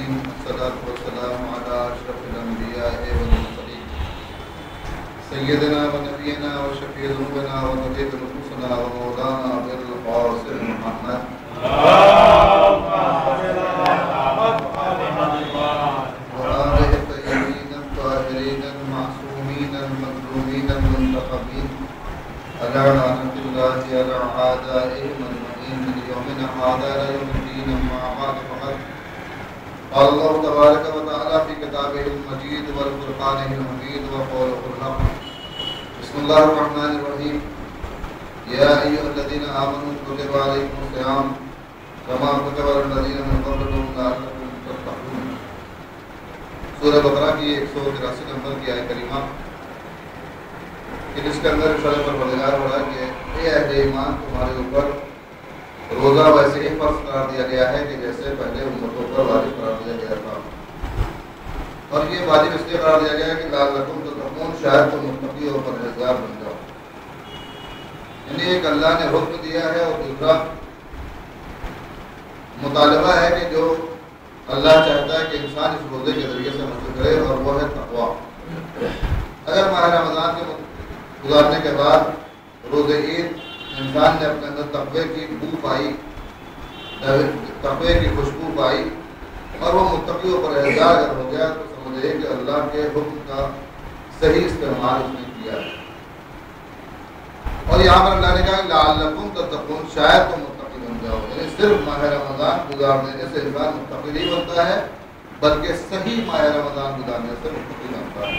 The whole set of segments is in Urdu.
الرحيم والصلاة والسلام على أشرف الأنبياء والمرسلين سيدنا ونبينا وشفيع ذنوبنا وطبيب نفوسنا ومولانا أبي القاسم محمد وآله الطيبين الطاهرين المعصومين المظلومين المنتخبين على لعنة الله على أعدائهم أجمعين من يومنا هذا إلى يوم الدين أما بعد فقد قال الله تبارك وتعالى في كتابه المجيد والفرقانه الحميد وقوله الحق بسم الله الرحمن الرحيم يا أيها الذين آمنوا كتب عليكم الصيام كما كتب على الذين من قبلكم لعلكم تتقون سورہ بقرہ کی 183 نمبر کی آیت کریمہ کہ جس کے اندر اشارہ پر بردگار ہو رہا ہے کہ اے اہل ایمان تمہارے اوپر روزہ ویسے ہی فرض قرار دیا گیا ہے کہ جیسے پہلے امتوں پر واجب قرار دیا گیا تھا، اور یہ واجب اس لیے قرار دیا گیا ہے کہ لعلکم تتقون، شاید تم متقی اور پرہیزگار بن جاؤ۔ یعنی ایک اللہ نے حکم دیا ہے اور دوسرا مطالبہ ہے کہ جو اللہ چاہتا ہے کہ انسان اس روزے کے ذریعے سے حاصل کرے، اور وہ ہے تقویٰ۔ اگر ماہ رمضان کے گزارنے کے بعد روزے عید انسان نے اپنے اندر تقوی کی بو پائی، تقوی کی خوشبو پائی، اور وہ متقی و پرہیزگار اگر ہو گیا تو سمجھے کہ اللہ کے حکم کا صحیح استعمال اس نے کیا ہے۔ اور یہاں پر اللہ نے کہا لعلکم تتقون، شاید تم متقی بن جاؤ، یعنی صرف ماہ رمضان گزار دینے سے انسان متقی نہیں بنتا ہے، بلکہ صحیح ماہ رمضان گزارنے سے متقی بنتا ہے۔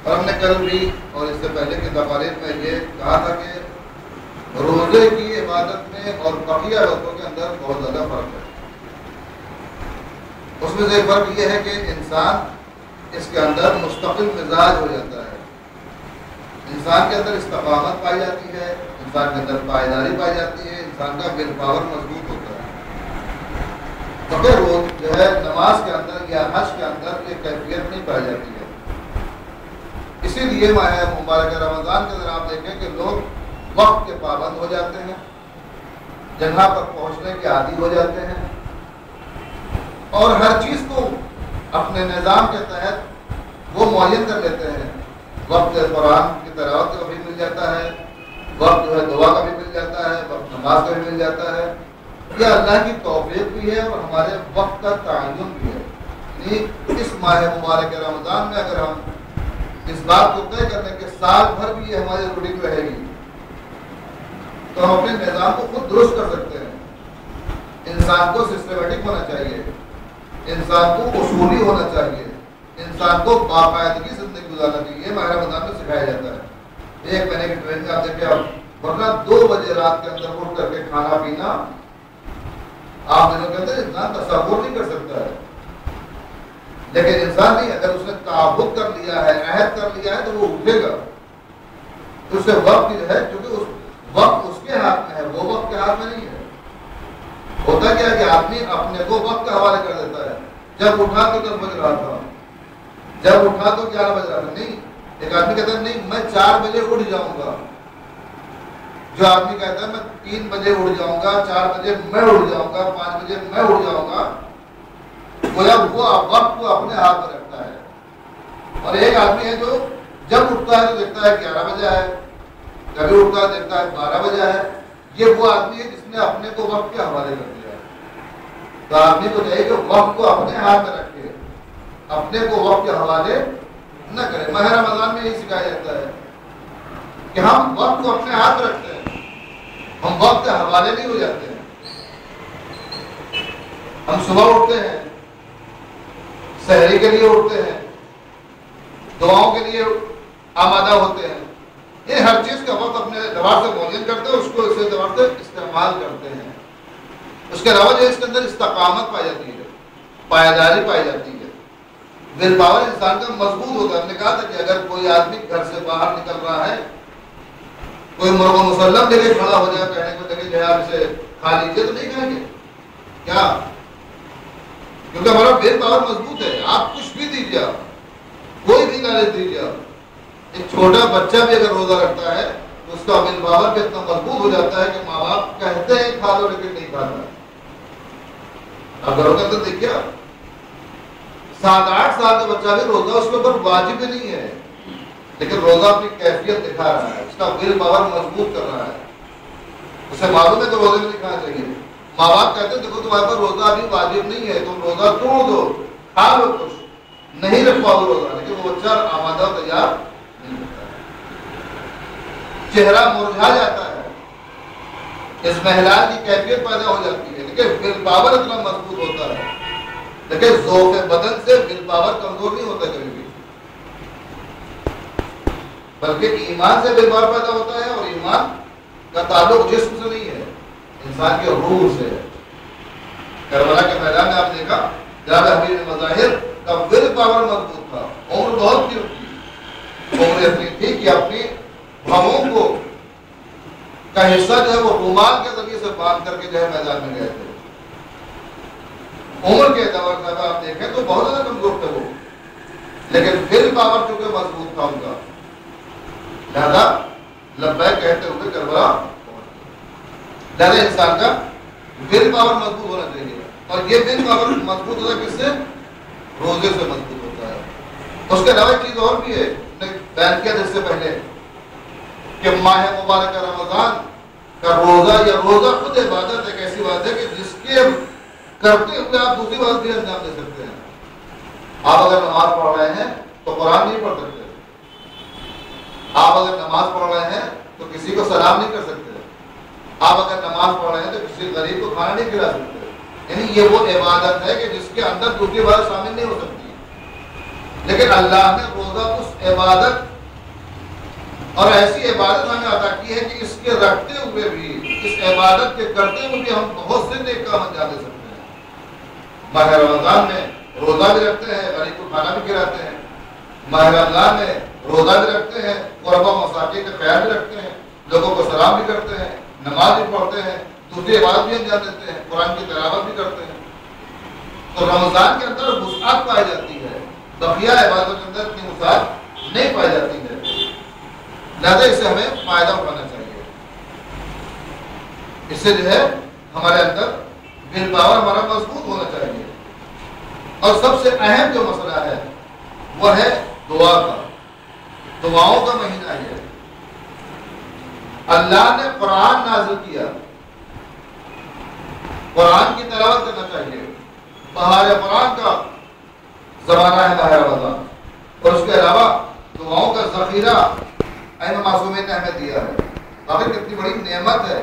اور ہم نے کل بھی اور اس سے پہلے کی تقاریر میں یہ کہا تھا کہ روزے کی عبادت میں اور بقیہ روزوں کے اندر بہت زیادہ فرق ہے۔ اس میں سے فرق یہ ہے کہ انسان اس کے اندر مستقل مزاج ہو جاتا ہے، انسان کے اندر استقامت پائی جاتی ہے، انسان کے اندر پائیداری پائی جاتی ہے، انسان کا ول پاور مضبوط ہوتا ہے۔ بغیر روز جو ہے نماز کے اندر یا حج کے اندر یہ کیفیت نہیں پائی جاتی ہے۔ اسی لیے ماہ مبارک رمضان کے اندر آپ دیکھیں کہ لوگ وقت کے پابند ہو جاتے ہیں، جگہ پر پہنچنے کے عادی ہو جاتے ہیں، اور ہر چیز کو اپنے نظام کے تحت وہ معین کر لیتے ہیں۔ وقت قرآن کی تلاوت کا بھی مل جاتا ہے، وقت جو ہے دعا کا بھی مل جاتا ہے، وقت نماز کا بھی مل جاتا ہے۔ یہ اللہ کی توفیق بھی ہے اور ہمارے وقت کا تعین بھی ہے۔ یعنی اس ماہ مبارک رمضان میں اگر ہم اس بات کو طے کر لیں کہ سال بھر بھی یہ ہماری روٹین رہے گی تو ہم اپنے نظام کو خود درست کر سکتے ہیں۔ انسان کو سسٹمیٹک ہونا چاہیے، انسان کو اصولی ہونا چاہیے، انسان کو باقاعدگی زندگی گزارنا چاہیے۔ ماہ رمضان میں سکھایا جاتا ہے۔ ایک مہینے کی ٹریننگ آپ دیکھیں، ورنہ 2 بجے رات کے اندر اٹھ کر کے کھانا پینا آپ دنوں کے اندر انسان تصور نہیں کر سکتا ہے، لیکن انسان نہیں، اگر اس نے تعہد کر لیا ہے، عہد کر لیا ہے تو وہ اٹھے گا۔ اس سے وقت جو ہے کیونکہ اس وقت اس کے ہاتھ میں ہے، وہ وقت کے ہاتھ میں نہیں ہے۔ ہوتا کیا ہے کہ آدمی اپنے کو وقت کے حوالے کر دیتا ہے، جب اٹھا تو 10 بج رہا تھا، جب اٹھا تو 11 بج رہا تھا۔ نہیں، ایک آدمی کہتا ہے نہیں میں 4 بجے اٹھ جاؤں گا، جو آدمی کہتا ہے میں 3 بجے اٹھ جاؤں گا، 4 بجے میں اٹھ جاؤں گا، 5 بجے میں اٹھ جاؤں گا، گویا وہ وقت کو اپنے ہاتھ میں رکھتا ہے۔ اور ایک آدمی ہے جو جب اٹھتا ہے تو دیکھتا ہے 11 بجے ہے، کبھی اٹھتا ہے دیکھتا ہے 12 بجے ہے۔ یہ وہ آدمی ہے جس نے اپنے کو وقت کے حوالے کر دیا ہے۔ تو آدمی کو چاہیے کہ وقت کو اپنے ہاتھ میں رکھے، اپنے کو وقت کے حوالے نہ کرے۔ ماہ رمضان میں یہی سکھایا جاتا ہے کہ ہم وقت کو اپنے ہاتھ میں رکھتے ہیں، ہم وقت کے حوالے نہیں ہو جاتے ہیں۔ ہم صبح اٹھتے ہیں، سحری کے لیے اٹھتے ہیں، دعاؤں کے لیے آمادہ ہوتے ہیں، یہ ہر چیز کا وقت اپنے اعتبار سے معین کرتے ہیں، اس کو اس اعتبار سے استعمال کرتے ہیں۔ اس کے علاوہ جو اس کے اندر استقامت پائی جاتی ہے، پائیداری پائی جاتی ہے، ول پاور انسان کا مضبوط ہوتا ہے۔ ہم نے کہا تھا کہ اگر کوئی آدمی گھر سے باہر نکل رہا ہے، کوئی مرغ مسلم لے کے کھڑا ہو جائے، کہنے کو لگے کہ آپ اسے کھا لیجیے، تو نہیں کہیں گے کیا؟ کیونکہ ہمارا ول پاور مضبوط ہے۔ آپ کچھ بھی دیجیے، آپ کوئی بھی لالچ دیجیے، آپ ایک چھوٹا بچہ بھی اگر روزہ رکھتا ہے تو اس کا ول پاور بھی اتنا مضبوط ہو جاتا ہے کہ ماں باپ کہتے ہیں کھا لو لیکن نہیں کھاتا۔ اب گھروں کے اندر دیکھیے، 7-8 سال کا بچہ بھی روزہ اس کے اوپر واجب نہیں ہے، لیکن روزہ اپنی کیفیت دکھا رہا ہے، اس کا ول پاور مضبوط کر رہا ہے، اسے معلوم ہے کہ روزے میں نہیں کھانا چاہیے۔ ماں باپ کہتے ہیں دیکھو تمہارے پر روزہ ابھی واجب نہیں ہے، تم روزہ توڑ دو، کھا لو کچھ، نہیں رکھ پاؤ روزہ، لیکن وہ بچہ آمادہ تیار نہیں ہوتا ہے، چہرہ مرجھا جاتا ہے، اس محلات کی کیفیت پیدا ہو جاتی ہے، لیکن ول پاور اتنا مضبوط ہوتا ہے، لیکن ذوق بدن سے ول پاور کمزور نہیں ہوتا کبھی بھی، بلکہ ایمان سے ول پاور پیدا ہوتا ہے، اور ایمان کا تعلق جسم سے نہیں ہے، انسان کے روح سے ہے۔ کربلا کے میدان میں آپ دیکھا جناب حبیب مظاہر کا ول پاور مضبوط تھا، عمر بہت تھی، عمر اتنی تھی کہ اپنی بھووں کو کا حصہ جو ہے وہ رومال کے ذریعے سے باندھ کر کے جو ہے میدان میں گئے تھے۔ عمر کے اعتبار سے اگر آپ دیکھیں تو بہت زیادہ کمزور تھے وہ، لیکن ول پاور چونکہ مضبوط تھا ان کا، لہذا لبیک کہتے ہوئے کربلا، لہذا انسان کا ول پاور مضبوط ہونا چاہیے، اور یہ ول پاور مضبوط ہوتا ہے کس سے؟ روزے سے مضبوط ہوتا ہے۔ اس کے علاوہ ایک چیز اور بھی ہے، نے بیان کیا جس سے پہلے کہ ماہ مبارک رمضان کا روزہ یا روزہ خود عبادت ایک ایسی بات ہے کہ جس کے کرتے ہوئے آپ دوسری بات بھی انجام دے سکتے ہیں۔ آپ اگر نماز پڑھ رہے ہیں تو قرآن نہیں پڑھ سکتے، آپ اگر نماز پڑھ رہے ہیں تو کسی کو سلام نہیں کر سکتے، آپ اگر نماز پڑھ رہے ہیں تو کسی غریب کو کھانا نہیں کھلا سکتے، یعنی یہ وہ عبادت ہے کہ جس کے اندر دوسری بات شامل نہیں ہو سکتی، لیکن اللہ نے روزہ اس عبادت اور ایسی عبادت ہمیں عطا کی ہے کہ اس کے رکھتے ہوئے بھی، اس عبادت کے کرتے ہوئے بھی ہم بہت سے نیک کام انجام دے سکتے ہیں۔ ماہ رمضان میں روزہ بھی رکھتے ہیں، غریب کو کھانا بھی کھلاتے ہیں، ماہ رمضان میں روزہ بھی رکھتے ہیں، غربا مساکین کا خیال بھی رکھتے ہیں، لوگوں کو سلام بھی کرتے ہیں، نماز بھی پڑھتے ہیں، دوسری عبادت بھی انجام دیتے ہیں، قرآن کی تلاوت بھی کرتے ہیں۔ تو رمضان کے اندر وسعت پائی جاتی ہے، بقیہ عبادت کے اندر اتنی وسعت نہیں پائی جاتی ہے، لہذا اس سے ہمیں فائدہ اٹھانا چاہیے، اس سے جو ہے ہمارے اندر ول پاور ہمارا مضبوط ہونا چاہیے۔ اور سب سے اہم جو مسئلہ ہے وہ ہے دعا کا، دعاؤں کا مہینہ ہے۔ اللہ نے قرآن نازل کیا، قرآن کی تلاوت کرنا چاہیے، بہار قرآن کا زمانہ ہے ماہ رمضان، اور اس کے علاوہ دعاؤں کا ذخیرہ ائمہ معصومین نے ہمیں دیا ہے۔ آخر کتنی بڑی نعمت ہے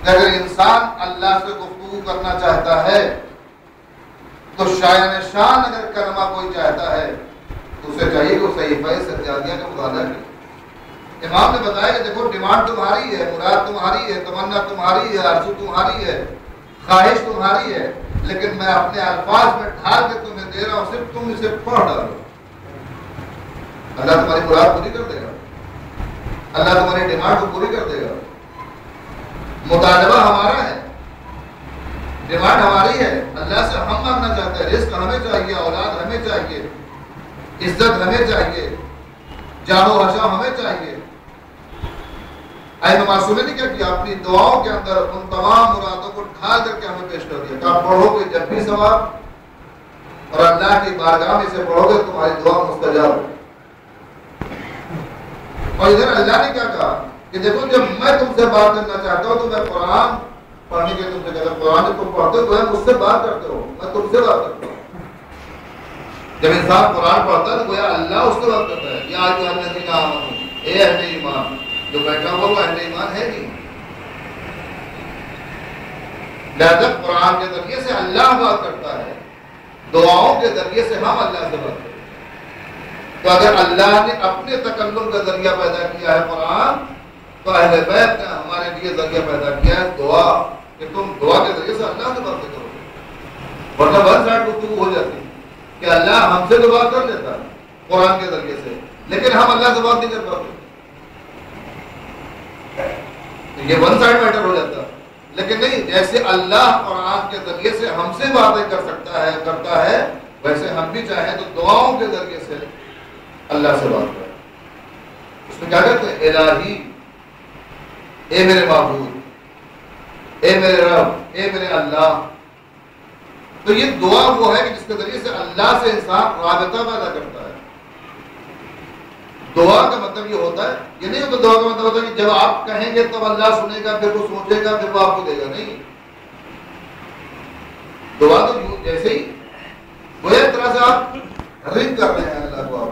کہ اگر انسان اللہ سے گفتگو کرنا چاہتا ہے تو شاعر شان اگر کلمہ کوئی چاہتا ہے تو اسے چاہیے کہ وہ صحیفہ سجادیہ کا مطالعہ کرے۔ امام نے بتایا کہ دیکھو ڈیمانڈ تمہاری ہے، مراد تمہاری ہے، تمنا تمہاری ہے، آرزو تمہاری ہے، خواہش تمہاری ہے، لیکن میں اپنے الفاظ میں ڈھال کے تمہیں دے رہا ہوں، صرف تم اسے پڑھ ڈالو، اللہ تمہاری مراد پوری کر دے گا، اللہ تمہاری ڈیمانڈ کو پوری کر دے گا۔ مطالبہ ہمارا ہے، ڈیمانڈ ہماری ہے، اللہ سے ہم مانگنا چاہتے ہیں، رزق ہمیں چاہیے، اولاد ہمیں چاہیے، عزت ہمیں چاہیے، جان و حشا ہمیں چاہیے۔ ائمہ معصومین نے کیا کیا؟ اپنی دعاؤں کے اندر ان تمام مرادوں کو ڈھال کر کے ہمیں پیش کر دیا کہ آپ پڑھو گے جب بھی ثواب، اور اللہ کی بارگاہ میں سے پڑھو گے تمہاری دعا مستجاب ہے۔ اور ادھر اللہ نے کیا کہا کہ دیکھو جب میں تم سے بات کرنا چاہتا ہوں تو میں قرآن پڑھنے کے تم سے کہتا ہوں، قرآن جب تم پڑھتے ہو تو مجھ سے بات کرتے ہو، میں تم سے بات کرتا ہوں۔ جب انسان قرآن پڑھتا ہے تو گویا اللہ اس سے بات کرتا ہے، یا ایھا الذین آمنوا، اے اہل ایمان، جو بیٹھا ہوا وہ اہل ایمان ہے نہیں۔ لہذا قرآن کے ذریعے سے اللہ بات کرتا ہے، دعاؤں کے ذریعے سے ہم اللہ سے بات کرتے ہیں۔ تو اگر اللہ نے اپنے تکلم کا ذریعہ پیدا کیا ہے قرآن، تو اہل بیت نے ہمارے لیے ذریعہ پیدا کیا ہے دعا، کہ تم دعا کے ذریعے سے اللہ سے باتیں کرو، ورنہ ون سائڈ گفتگو ہو جاتی کہ اللہ ہم سے تو بات کر لیتا ہے قرآن کے ذریعے سے، لیکن ہم اللہ سے بات نہیں کر پاتے، یہ ون سائڈ میٹر ہو جاتا ہے۔ لیکن نہیں، جیسے اللہ قرآن کے ذریعے سے ہم سے باتیں کر سکتا ہے، کرتا ہے، ویسے ہم بھی چاہیں تو دعاؤں کے ذریعے سے اللہ سے بات کریں۔ اس میں کیا کہتے ہیں؟ الہی، اے میرے معبود، اے میرے رب، اے میرے اللہ، تو یہ دعا وہ ہے کہ جس کے ذریعے سے اللہ سے انسان رابطہ پیدا کرتا ہے. دعا کا مطلب یہ ہوتا ہے، یہ نہیں ہوتا دعا کا مطلب ہوتا ہے کہ جب آپ کہیں گے تب اللہ سنے گا، پھر وہ سوچے گا، پھر وہ آپ کو دے گا. نہیں، دعا تو جیسے ہی وہ ایک طرح سے آپ رنگ کر رہے ہیں اللہ کو، آپ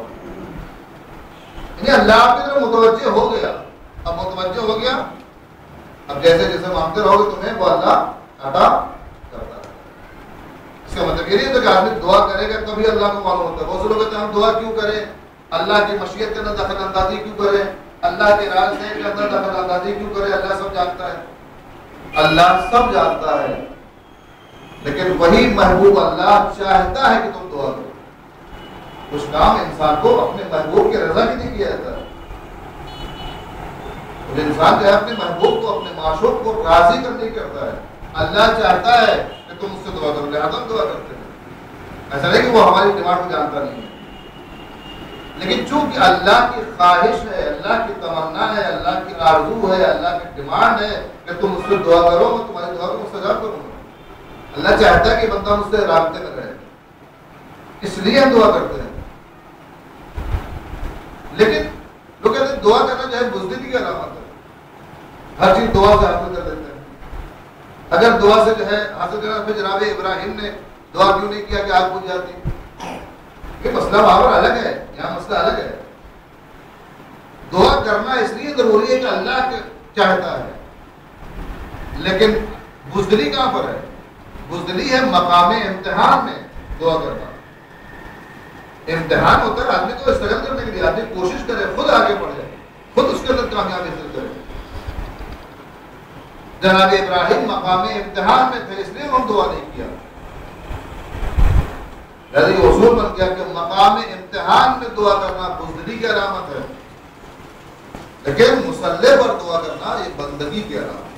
یعنی اللہ آپ کی طرف متوجہ ہو گیا. اب متوجہ ہو گیا، اب جیسے جیسے مانگتے رہو گے تمہیں وہ اللہ عطا کرتا ہے. اس کا مطلب یہ نہیں ہوتا کہ آدمی دعا کرے گا تبھی اللہ کو معلوم ہوتا ہے. بہت سے لوگ کہتے ہیں ہم دعا کیوں کریں، اللہ کی مشیت کے اندر دخل اندازی کیوں کریں، اللہ کے راز کے اندر دخل اندازی کیوں کریں. اللہ سب جانتا ہے، اللہ سب جانتا ہے، لیکن وہی محبوب اللہ چاہتا ہے کہ تم دعا کرو. کچھ کام انسان کو اپنے محبوب کی رضا کے لیے کیا جاتا ہے. انسان جو ہے اپنے محبوب کو، اپنے معشوق کو راضی کرنے کی کرتا ہے. اللہ چاہتا ہے کہ تم اس سے دعا کرو، لہٰذا ہم دعا کرتے ہیں. ایسا نہیں کہ وہ ہماری ڈیمانڈ کو جانتا نہیں ہے، لیکن چونکہ اللہ کی خواہش ہے، اللہ کی تمنا ہے، اللہ کی آرزو ہے، اللہ کی ڈیمانڈ ہے کہ تم اس سے دعا کرو، میں تمہاری دعا کو مستجاب کروں گا. اللہ چاہتا ہے کہ بندہ مجھ سے رابطے میں رہے، اس لیے ہم دعا کرتے ہیں. لیکن لوگ کہتے ہیں دعا کرنا جو ہے بزدلی کی علامت ہے، ہر چیز دعا سے حاصل کر دیتے ہیں. اگر دعا سے جو ہے حاصل کرنا، پھر جناب ابراہیم نے دعا کیوں نہیں کیا کہ آگ بجھ جاتی؟ یہ مسئلہ وہاں پر الگ ہے، یہاں مسئلہ الگ ہے. دعا کرنا اس لیے ضروری ہے کہ اللہ چاہتا ہے، لیکن بزدلی کہاں پر ہے؟ بزدلی ہے مقام امتحان میں دعا کرنا. امتحان ہوتا ہے آدمی کو اسٹرگل کرنے کے لیے، آدمی کوشش کرے، خود آگے بڑھے، خود اس کے اندر کامیابی حاصل کرے. جناب ابراہیم مقام امتحان میں تھے، اس لیے ہم دعا نہیں کیا. لہذا یہ اصول بن گیا کہ مقام امتحان میں دعا کرنا بزدلی کی علامت ہے، لیکن مصلی پر دعا کرنا یہ بندگی کی علامت ہے.